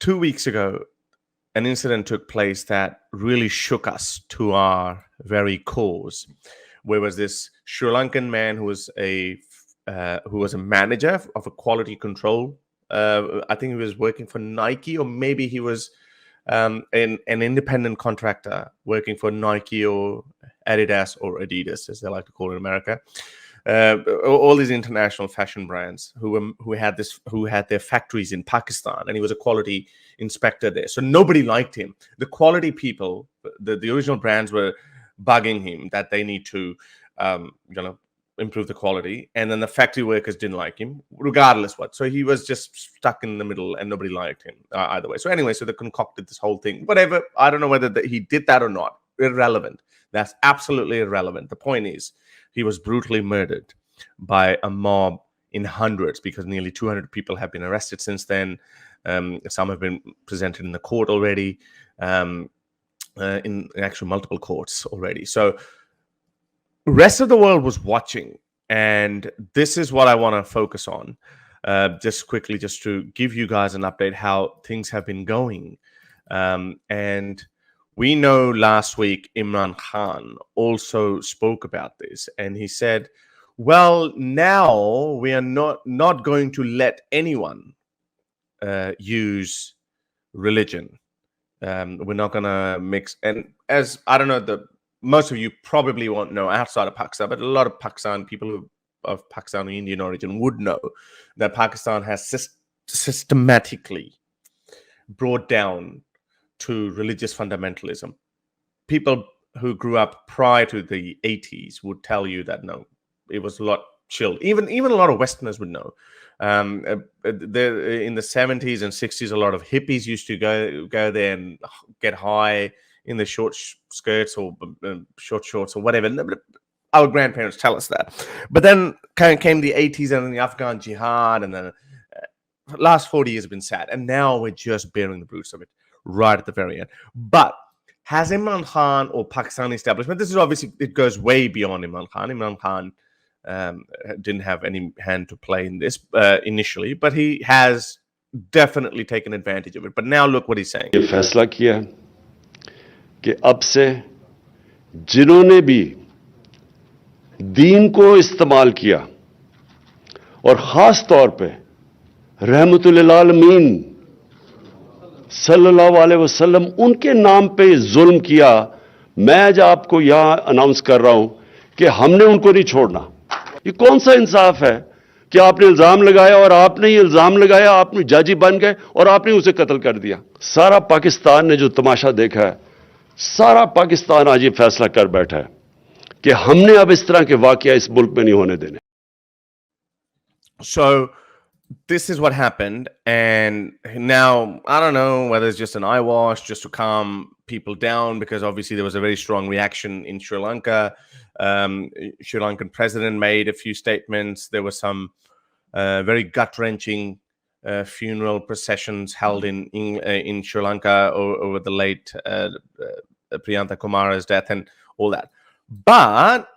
2 weeks ago, an incident took place that really shook us to our very cores. Where was this Sri Lankan man who was a manager of a quality control? I think he was working for Nike, or maybe he was an independent contractor working for Nike or Adidas, or Adidas, as they like to call it in America. All these international fashion brands who had their factories in Pakistan, and he was a quality inspector there. So nobody liked him. The quality people, the original brands, were bugging him that they need to, improve the quality, and then the factory workers didn't like him, regardless what. So he was just stuck in the middle, and nobody liked him either way. So anyway, so they concocted this whole thing. Whatever, I don't know whether he did that or not. Irrelevant. That's absolutely irrelevant. The point is, he was brutally murdered by a mob in hundreds, because nearly 200 people have been arrested since then. Some have been presented in the court already, in actually multiple courts already. So rest of the world was watching, and this is what I want to focus on just quickly, just to give you guys an update how things have been going. And we know last week Imran Khan also spoke about this, and he said, well, now we are not going to let anyone use religion. We're not going to mix. And as I don't know, most of you probably won't know outside of Pakistan, but a lot of Pakistan people of Pakistani Indian origin would know that Pakistan has systematically brought down to religious fundamentalism. People who grew up prior to the 80s would tell you that no, it was a lot chilled. Even a lot of Westerners would know. In the 70s and 60s, a lot of hippies used to go there and get high in the short skirts or short shorts or whatever. Our grandparents tell us that. But then came the 80s and then the Afghan jihad, and then last 40 years have been sad. And now we're just bearing the bruits of it right at the very end. But has Imran Khan or Pakistani establishment, this is obviously, it goes way beyond Imran Khan. Imran Khan didn't have any hand to play in this initially, but he has definitely taken advantage of it. But now look what he's saying. ये फैसला किया कि अब से जिन्होंने भी दीन को इस्तेमाल किया और खास तौर पे रहमतुल आलमीन सल्लल्लाहु अलैहि वसल्लम उनके नाम पे जुल्म किया, मैं आज आपको यहां अनाउंस कर रहा हूं कि हमने उनको नहीं छोड़ना। ये कौन सा इंसाफ है कि आपने इल्जाम लगाया और आपने ये इल्जाम लगाया, आपने जज बन गए और आपने उसे कत्ल कर दिया। सारा पाकिस्तान ने जो तमाशा देखा है, सारा पाकिस्तान आज ये फैसला कर बैठा है कि हमने अब इस तरह के वाकया इस मुल्क में नहीं होने देने। So this is what happened, and now I don't know whether it's just an eyewash just to calm people down, because obviously there was a very strong reaction in Sri Lanka. Sri Lankan president made a few statements. There were some very gut-wrenching funeral processions held in Sri Lanka over the late Priyantha Kumara's death and all that. But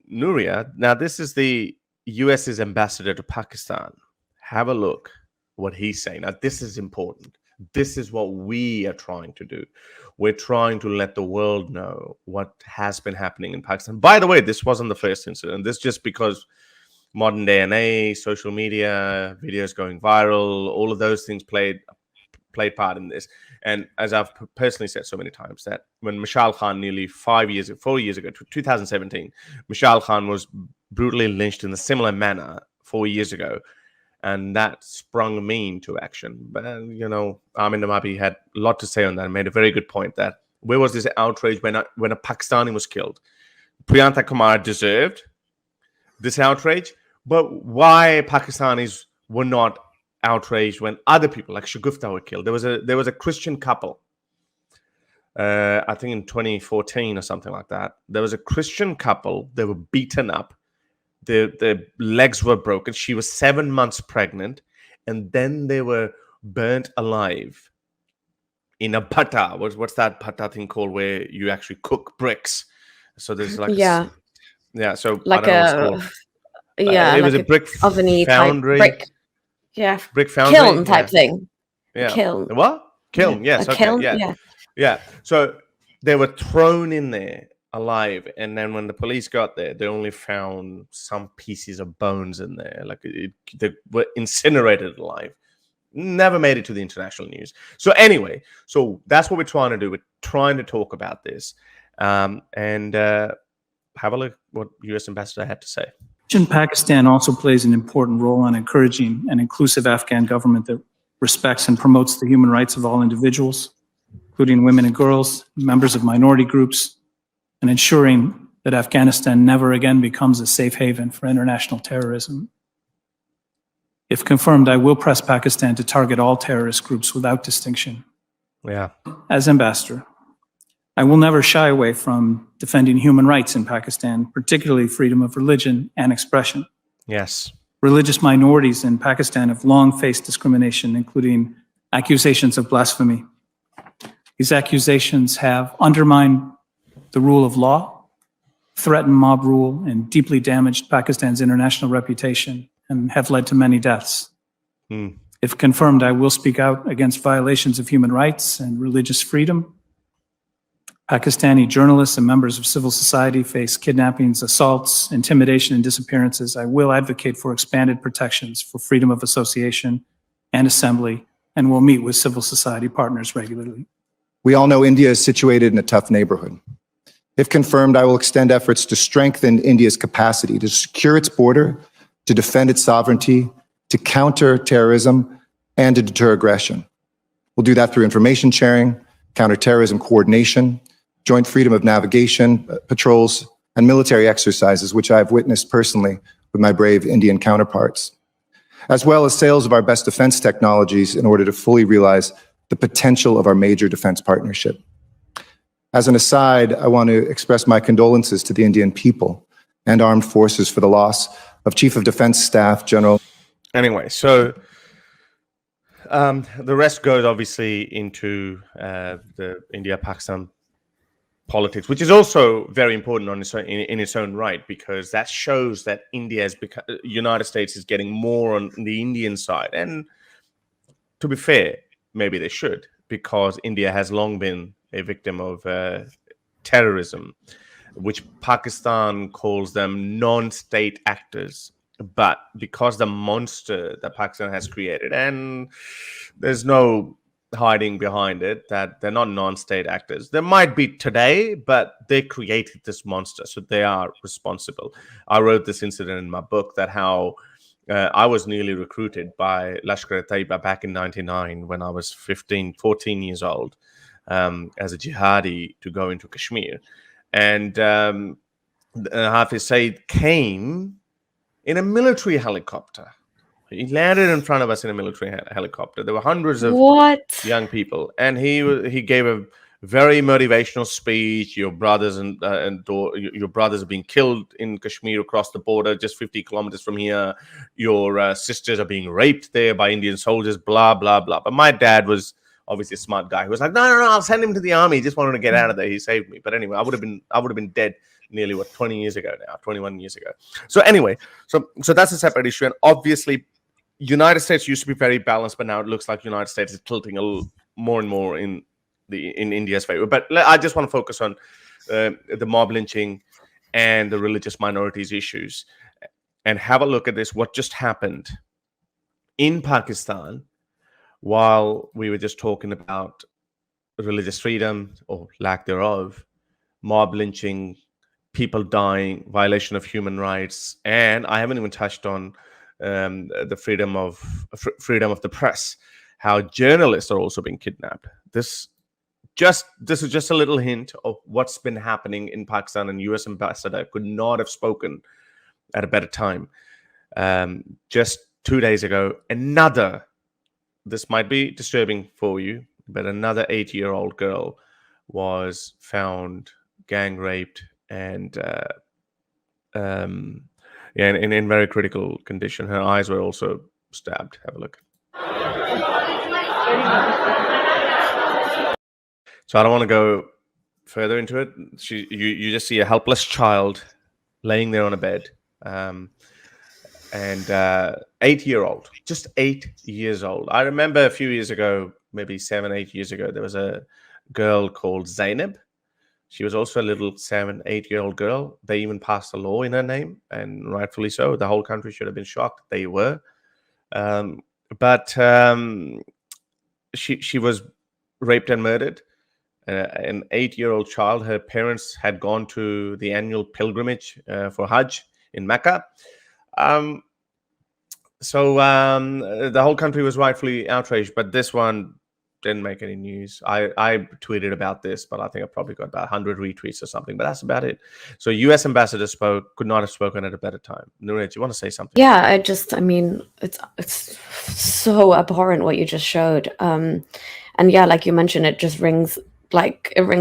Nuria, now this is the US's ambassador to Pakistan. Have a look what he's saying. Now this is important. This is what we are trying to do. We're trying to let the world know what has been happening in Pakistan. By the way, this wasn't the first incident. This just because modern DNA, social media, videos going viral, all of those things played part in this. And as I've personally said so many times, that when Mashal Khan nearly 4 years ago, 2017, Mashal Khan was brutally lynched in a similar manner 4 years ago. And that sprung me into action. But, Amin Namabi had a lot to say on that and made a very good point that where was this outrage when a Pakistani was killed? Priyantha Kumar deserved this outrage, but why Pakistanis were not outraged when other people like Shagufta were killed? There was a Christian couple, I think in 2014 or something like that. There was a Christian couple. They were beaten up. Their legs were broken. She was 7 months pregnant, and then they were burnt alive in a bhatta. What's that bhatta thing called where you actually cook bricks? So there's like so like it was a brick oveny foundry, type brick, brick foundry kiln type thing. Yeah, kiln. What? Kiln, yes, A okay, kiln, yeah. Yeah. So they were thrown in there alive, and then when the police got there, they only found some pieces of bones in there. Like they were incinerated alive. Never made it to the international news. So anyway, so that's what we're trying to do. We're trying to talk about this, and have a look what U.S. Ambassador had to say. Pakistan also plays an important role in encouraging an inclusive Afghan government that respects and promotes the human rights of all individuals, including women and girls, members of minority groups, and ensuring that Afghanistan never again becomes a safe haven for international terrorism. If confirmed, I will press Pakistan to target all terrorist groups without distinction. Yeah. As ambassador, I will never shy away from defending human rights in Pakistan, particularly freedom of religion and expression. Yes. Religious minorities in Pakistan have long faced discrimination, including accusations of blasphemy. These accusations have undermined the rule of law, threatened mob rule, and deeply damaged Pakistan's international reputation and have led to many deaths. If confirmed, I will speak out against violations of human rights and religious freedom. Pakistani journalists and members of civil society face kidnappings, assaults, intimidation, and disappearances. I will advocate for expanded protections for freedom of association and assembly, and will meet with civil society partners regularly. We all know India is situated in a tough neighborhood. If confirmed, I will extend efforts to strengthen India's capacity to secure its border, to defend its sovereignty, to counter terrorism, and to deter aggression. We'll do that through information sharing, counterterrorism coordination, joint freedom of navigation, patrols, and military exercises, which I've witnessed personally with my brave Indian counterparts, as well as sales of our best defense technologies in order to fully realize the potential of our major defense partnership. As an aside, I want to express my condolences to the Indian people and armed forces for the loss of Chief of Defense Staff General. Anyway, so the rest goes obviously into the India-Pakistan politics, which is also very important on in its own right, because that shows that United States is getting more on the Indian side. And to be fair, maybe they should, because India has long been a victim of terrorism, which Pakistan calls them non-state actors. But because the monster that Pakistan has created, and there's no hiding behind it, that they're not non-state actors. There might be today, but they created this monster, so they are responsible. I wrote this incident in my book, that how I was nearly recruited by Lashkar-e-Taiba back in 99 when I was 14 years old as a jihadi to go into Kashmir. And Hafiz Saeed came in a military helicopter. He landed in front of us in a military helicopter. There were hundreds of young people, and he gave a very motivational speech. Your brothers your brothers are being killed in Kashmir across the border, just 50 kilometers from here. Your sisters are being raped there by Indian soldiers. Blah blah blah. But my dad was obviously a smart guy. He was like, no, I'll send him to the army. He just wanted to get out of there. He saved me. But anyway, I would have been dead nearly 21 years ago. So anyway, so that's a separate issue. And obviously, United States used to be very balanced, but now it looks like United States is tilting a little more and more in India's favor. But I just want to focus on the mob lynching and the religious minorities issues, and have a look at this. What just happened in Pakistan while we were just talking about religious freedom or lack thereof, mob lynching, people dying, violation of human rights, and I haven't even touched on the freedom of the press, how journalists are also being kidnapped. This is just a little hint of what's been happening in Pakistan, and U.S. Ambassador could not have spoken at a better time. Just 2 days ago, this might be disturbing for you, but another 8-year-old girl was found gang raped and in very critical condition. Her eyes were also stabbed. Have a look. So I don't want to go further into it. You just see a helpless child laying there on a bed, and 8-year-old, just 8 years old. I remember a few years ago maybe 7, 8 years ago, there was a girl called Zainab. She was also a little 7, 8-year-old girl. They even passed a law in her name, and rightfully so. The whole country should have been shocked. They were. But she was raped and murdered. An 8-year-old child. Her parents had gone to the annual pilgrimage for Hajj in Mecca. So the whole country was rightfully outraged, but this one didn't make any news. I tweeted about this, but I think I probably got about 100 retweets or something, but that's about it. So US ambassador could not have spoken at a better time. Nurit, you want to say something? Yeah, I mean, it's so abhorrent what you just showed. And yeah, like you mentioned, it rings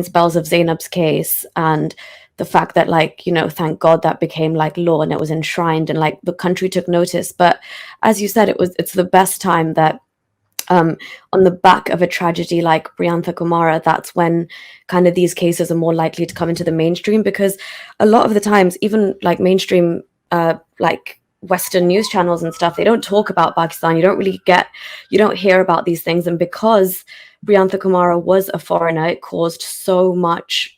bells of Zainab's case, and the fact that, like, you know, thank God that became like law and it was enshrined and like the country took notice. But as you said, it's the best time that on the back of a tragedy like Priyantha Kumara, that's when kind of these cases are more likely to come into the mainstream, because a lot of the times, even like mainstream like Western news channels and stuff, they don't talk about Pakistan. You don't hear about these things. And because Priyantha Kumara was a foreigner, it caused so much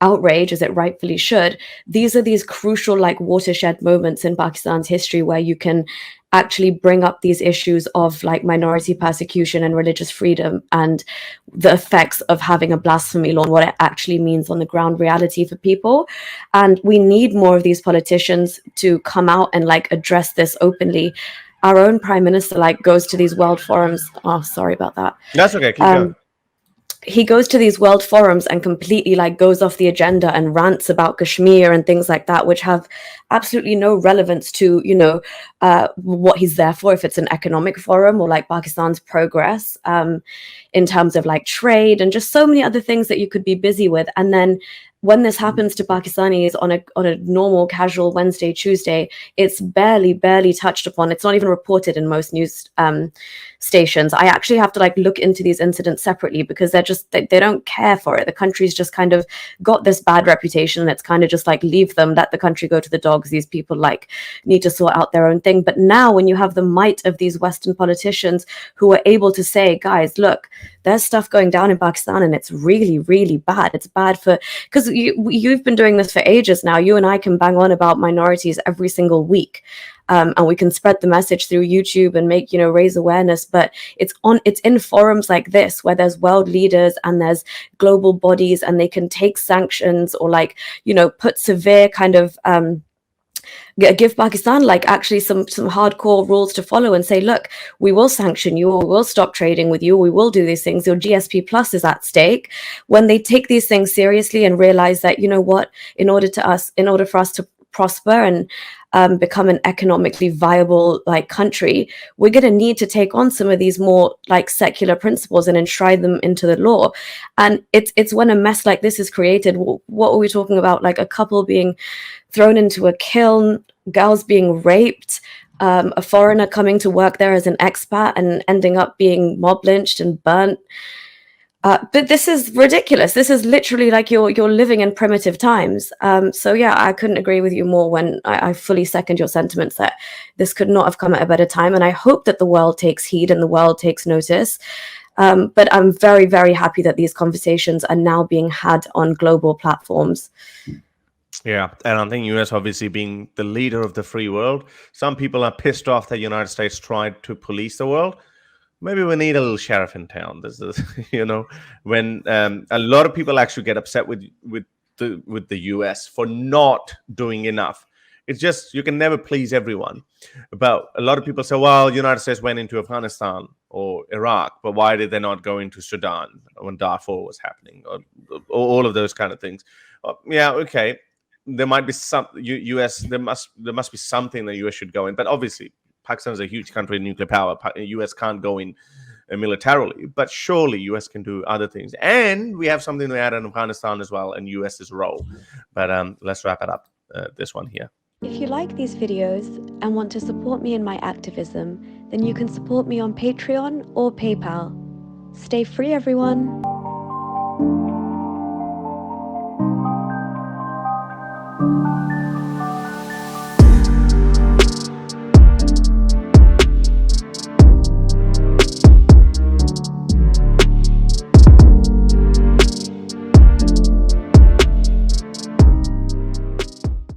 outrage, as it rightfully should. These are these crucial like watershed moments in Pakistan's history where you can actually bring up these issues of like minority persecution and religious freedom and the effects of having a blasphemy law and what it actually means on the ground reality for people. And we need more of these politicians to come out and like address this openly. Our own prime minister like goes to these world forums. Oh, sorry about that. That's okay. Keep going. He goes to these world forums and completely like goes off the agenda and rants about Kashmir and things like that, which have absolutely no relevance to, you know, what he's there for, if it's an economic forum or like Pakistan's progress in terms of like trade and just so many other things that you could be busy with. And then when this happens to Pakistanis on a normal, casual Wednesday, Tuesday, it's barely touched upon. It's not even reported in most news stations. I actually have to like look into these incidents separately because they don't care for it. The country's just kind of got this bad reputation, and it's kind of just like, leave them, let the country go to the dogs. These people like need to sort out their own thing. But now when you have the might of these Western politicians who are able to say, guys, look, there's stuff going down in Pakistan and it's really, really bad. It's bad for, because you've been doing this for ages now. You and I can bang on about minorities every single week. And we can spread the message through YouTube and make, you know, raise awareness. But it's in forums like this where there's world leaders and there's global bodies, and they can take sanctions or like, you know, put severe kind of give Pakistan like actually some hardcore rules to follow and say, look, we will sanction you, or we will stop trading with you, or we will do these things. Your GSP plus is at stake. When they take these things seriously and realize that, you know what, in order for us to prosper and become an economically viable like country, we're going to need to take on some of these more like secular principles and enshrine them into the law. And it's when a mess like this is created. What are we talking about? Like a couple being thrown into a kiln, girls being raped, a foreigner coming to work there as an expat and ending up being mob lynched and burnt. But this is ridiculous. This is literally like you're living in primitive times. So yeah, I couldn't agree with you more when I fully second your sentiments that this could not have come at a better time. And I hope that the world takes heed and the world takes notice. But I'm very, very happy that these conversations are now being had on global platforms. Yeah, and I think US obviously being the leader of the free world, some people are pissed off that the United States tried to police the world. Maybe we need a little sheriff in town. This is, you know, when a lot of people actually get upset with the US for not doing enough. It's just, you can never please everyone. But a lot of people say, well, the United States went into Afghanistan or Iraq, but why did they not go into Sudan when Darfur was happening, or all of those kind of things? Yeah, okay. There might be some US. There must be something that US should go in, but obviously Pakistan is a huge country, nuclear power. US can't go in militarily, but surely US can do other things. And we have something to add in Afghanistan as well, and US's role. But let's wrap it up. This one here. If you like these videos and want to support me in my activism, then you can support me on Patreon or PayPal. Stay free, everyone.